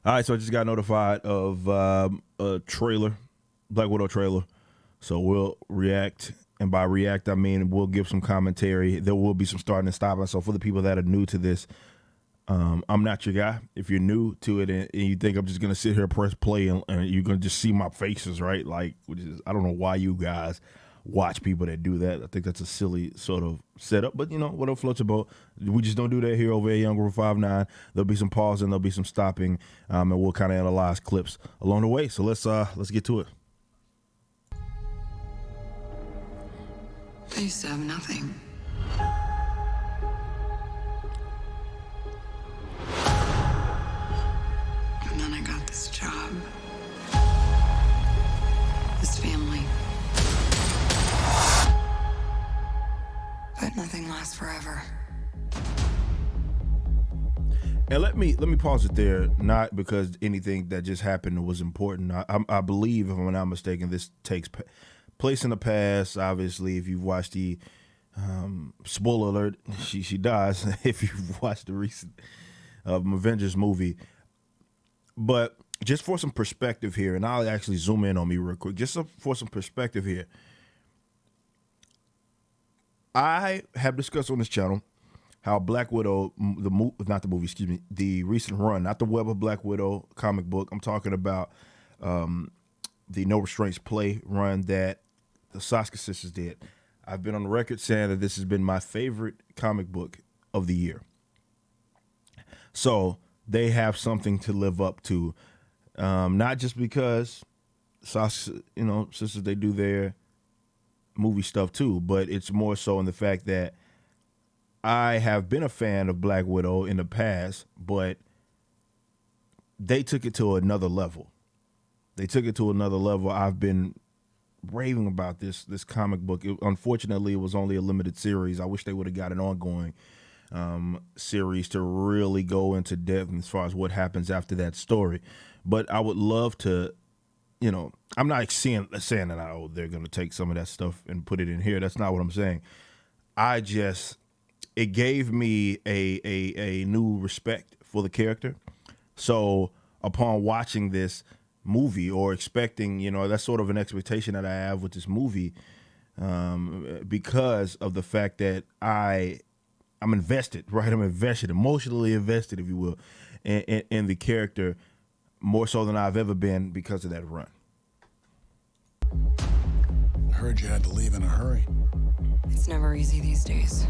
All right, so I just got notified of a trailer, Black Widow trailer. So we'll react, and by react I mean we'll give some commentary. There will be some starting and stopping. So for the people that are new to this, I'm not your guy. If you're new to it and you think I'm just gonna sit here, press play, and you're gonna just see my faces, right? Like, which is, I don't know why you guys watch people that do that. I think that's a silly sort of setup, but whatever floats your boat. We just don't do that here over at Young Group 59. There'll be some pausing, there'll be some stopping, and we'll kind of analyze clips along the way. So let's get to it. I used to have nothing. And then I got this job. This family. But nothing lasts forever. And let me pause it there, not because anything that just happened was important. I believe, if I'm not mistaken, this takes place in the past. Obviously, if you've watched the spoiler alert, she dies if you've watched the recent Avengers movie. But just for some perspective here, and I'll actually zoom in on me real quick, for some perspective here. I have discussed on this channel how Black Widow, the recent run, not the Web of Black Widow comic book. I'm talking about the No Restraints play run that the Sasuke sisters did. I've been on the record saying that this has been my favorite comic book of the year. So they have something to live up to, not just because Sasuke, sisters, they do their movie stuff too, but it's more so in the fact that I have been a fan of Black Widow in the past, but they took it to another level. I've been raving about this comic book. Unfortunately, it was only a limited series. I wish they would have got an ongoing series to really go into depth as far as what happens after that story. But I would love to, I'm not saying that they're going to take some of that stuff and put it in here. That's not what I'm saying. It gave me a new respect for the character. So upon watching this movie, or expecting, that's sort of an expectation that I have with this movie, because of the fact that I'm invested, right? I'm invested, emotionally invested, if you will, in the character, more so than I've ever been because of that run. I heard you had to leave in a hurry. It's never easy these days.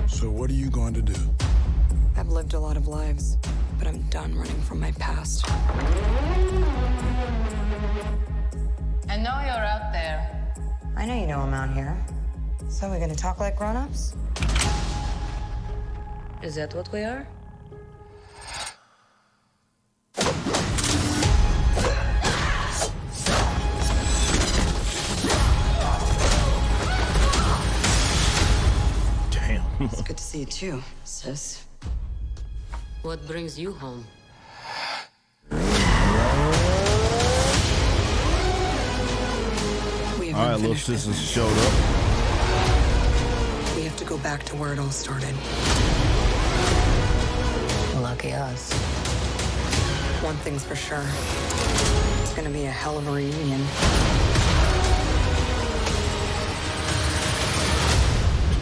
So what are you going to do? I've lived a lot of lives, but I'm done running from my past. I know you're out there. I know you know I'm out here. So we're gonna talk like grown-ups? Is that what we are? Damn. It's good to see you too, sis. What brings you home? All right, little sisters showed up. We have to go back to where it all started. Lucky us. One thing's for sure. It's gonna be a hell of a reunion.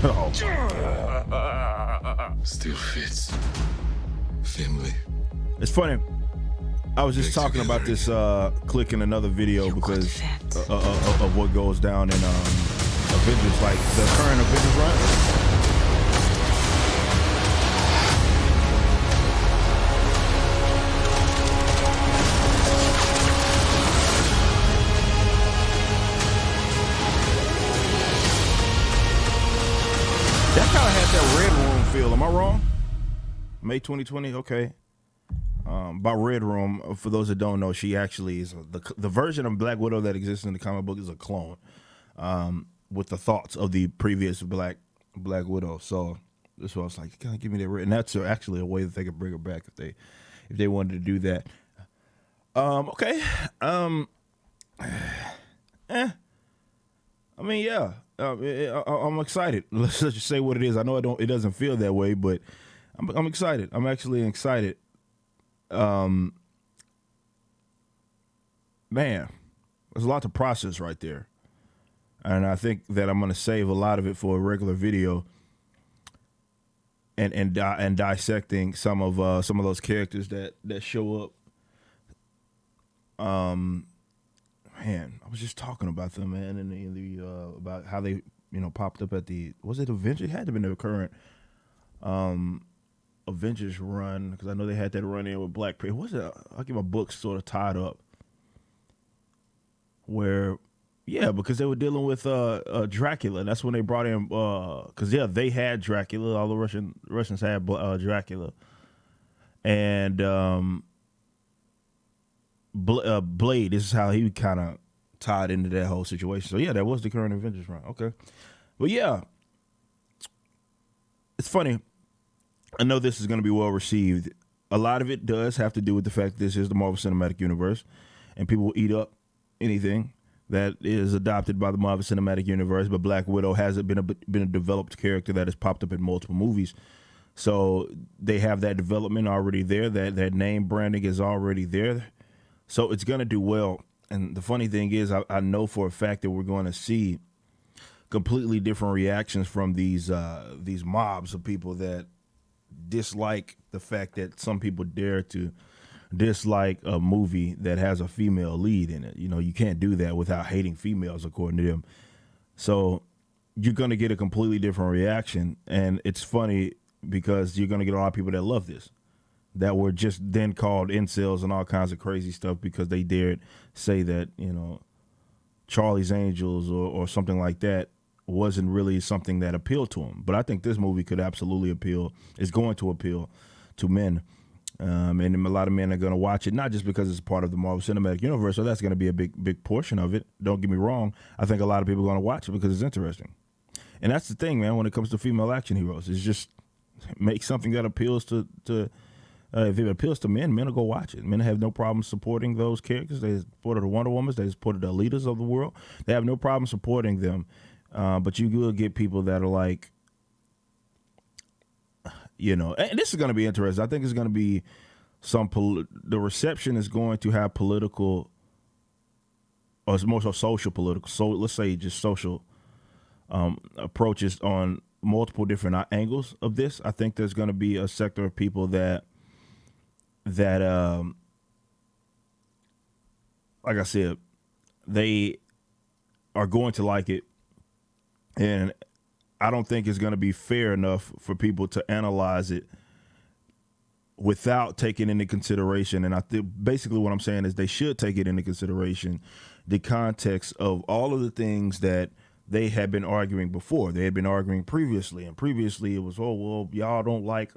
Oh. Still fits. Family. It's funny. I was just talking about this click in another video because of what goes down in Avengers, like the current Avengers run. That kind of had that Red Room feel. Am I wrong? May 2020. Okay. By Red Room, for those that don't know, she actually is the version of Black Widow that exists in the comic book is a clone, with the thoughts of the previous Black Widow. So this was like, kind of give me that red, and that's actually a way that they could bring her back if they wanted to do that. Okay. I mean, yeah. I'm excited. Let's just say what it is. I know it doesn't feel that way, but I'm excited. I'm actually excited. Man, there's a lot to process right there, and I think that I'm going to save a lot of it for a regular video, and dissecting some of those characters that show up. Man, I was just talking about them, man, in the about how they popped up at the, was it Avengers? It had to have been the current Avengers run, because I know they had that run in with Black Panther. Was it? I'll get my books sort of tied up. Where, yeah, because they were dealing with Dracula. That's when they brought in, because they had Dracula. All the Russians had Dracula, and Blade. This is how he kind of tied into that whole situation. So yeah, that was the current Avengers run. Okay, but yeah, it's funny. I know this is going to be well received. A lot of it does have to do with the fact that this is the Marvel Cinematic Universe, and people will eat up anything that is adopted by the Marvel Cinematic Universe. But Black Widow hasn't been a developed character that has popped up in multiple movies, so they have that development already there. That name branding is already there, so it's going to do well. And the funny thing is, I know for a fact that we're going to see completely different reactions from these mobs of people that dislike the fact that some people dare to dislike a movie that has a female lead in it. You can't do that without hating females, according to them. So you're going to get a completely different reaction. And it's funny because you're going to get a lot of people that love this, that were just then called incels and all kinds of crazy stuff because they dared say that, Charlie's Angels or something like that wasn't really something that appealed to them. But I think this movie could absolutely is going to appeal to men. And a lot of men are going to watch it, not just because it's part of the Marvel Cinematic Universe, so that's going to be a big portion of it. Don't get me wrong. I think a lot of people are going to watch it because it's interesting. And that's the thing, man, when it comes to female action heroes, is just make something that appeals to if it appeals to men will go watch it. Men have no problem supporting those characters. They supported the Wonder Woman. They supported the leaders of the world. They have no problem supporting them. But you will get people that are like, and this is going to be interesting. I think it's going to be the reception is going to have political, or it's more so social political. So let's say just social approaches on multiple different angles of this. I think there's going to be a sector of people that like I said, they are going to like it. And I don't think it's going to be fair enough for people to analyze it without taking into consideration. And I think basically what I'm saying is they should take it into consideration, the context of all of the things that they had been arguing before. They had been arguing previously, and previously it was, oh, well, y'all don't like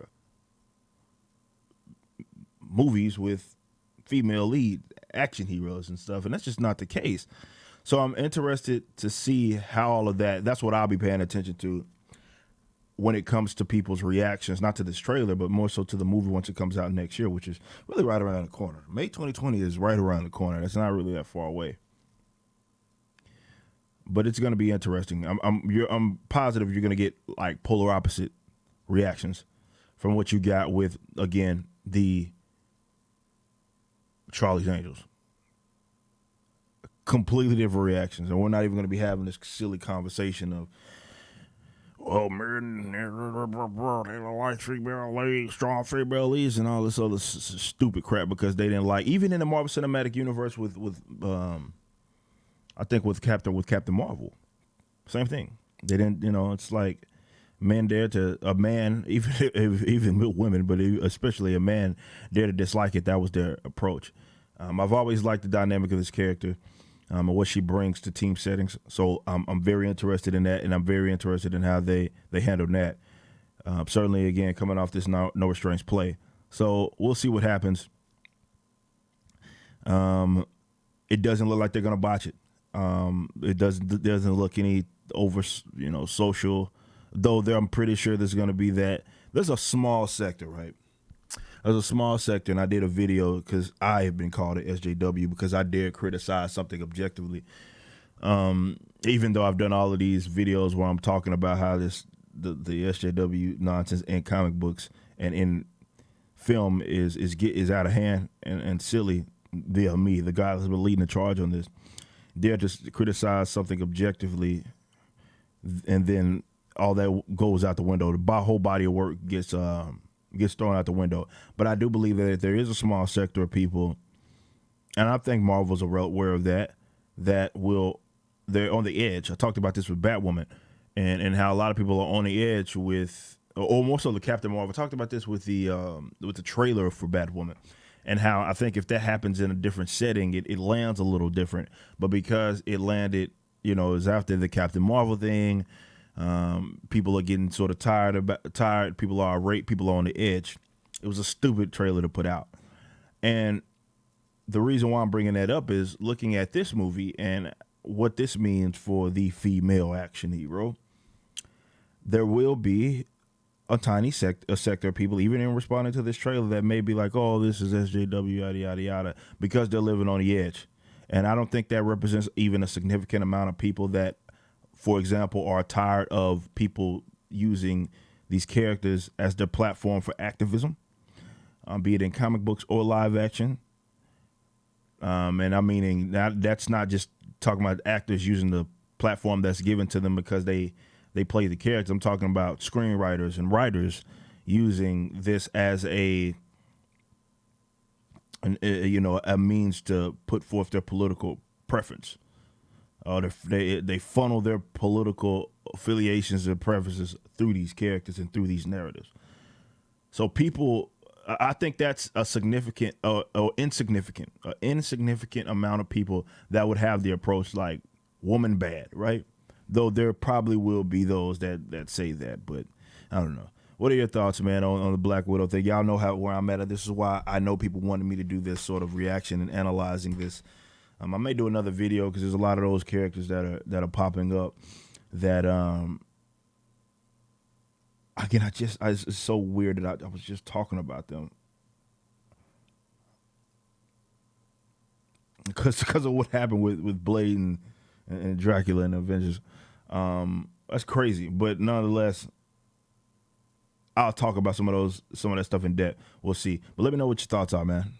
movies with female lead action heroes and stuff. And that's just not the case. So I'm interested to see how all of that's what I'll be paying attention to when it comes to people's reactions, not to this trailer, but more so to the movie once it comes out next year, which is really right around the corner. May 2020 is right around the corner. It's not really that far away. But it's going to be interesting. I'm positive you're going to get like polar opposite reactions from what you got with, again, the Charlie's Angels. Completely different reactions, and we're not even going to be having this silly conversation of, well, men, they don't like female leads, strong female leads, and all this other stupid crap because they didn't like, even in the Marvel Cinematic Universe with I think with Captain Marvel, same thing. They didn't, it's like men dare to, a man, even with women, but especially a man dare to dislike it. That was their approach. I've always liked the dynamic of this character. And what she brings to team settings. So I'm very interested in that, and I'm very interested in how they handle that. Certainly, again, coming off this no restraints play. So we'll see what happens. It doesn't look like they're going to botch it. It doesn't look any over, social, though I'm pretty sure there's going to be that. There's a small sector, right? There's a small sector, and I did a video because I have been called an SJW because I dare criticize something objectively. Even though I've done all of these videos where I'm talking about how this the SJW nonsense in comic books and in film is out of hand and silly via me, the guy that's been leading the charge on this. Dare to criticize something objectively, and then all that goes out the window. The whole body of work gets thrown out the window. But I do believe that there is a small sector of people, and I think Marvel's aware of that they're on the edge. I talked about this with Batwoman and how a lot of people are on the edge with, or more so the Captain Marvel. I talked about this with the trailer for Batwoman, and how I think if that happens in a different setting, it lands a little different. But because it landed, it was after the Captain Marvel thing, people are getting sort of tired. People are irate. People are on the edge. It was a stupid trailer to put out. And the reason why I'm bringing that up is looking at this movie and what this means for the female action hero. There will be a tiny sector of people, even in responding to this trailer, that may be like, oh, this is SJW, yada, yada, yada, because they're living on the edge. And I don't think that represents even a significant amount of people that, for example, are tired of people using these characters as their platform for activism, be it in comic books or live action. And I'm meaning that's not just talking about actors using the platform that's given to them because they play the characters. I'm talking about screenwriters and writers using this as a means to put forth their political preference. They funnel their political affiliations and preferences through these characters and through these narratives. So I think that's a significant or insignificant amount of people that would have the approach like woman bad, right? Though there probably will be those that say that, but I don't know. What are your thoughts, man, on the Black Widow thing? Y'all know where I'm at. This is why I know people wanted me to do this sort of reaction and analyzing this. I may do another video because there's a lot of those characters that are popping up that again, it's so weird that I was just talking about them because of what happened with Blade and Dracula and Avengers. That's crazy, but nonetheless, I'll talk about some of that stuff in depth. We'll see. But let me know what your thoughts are, man.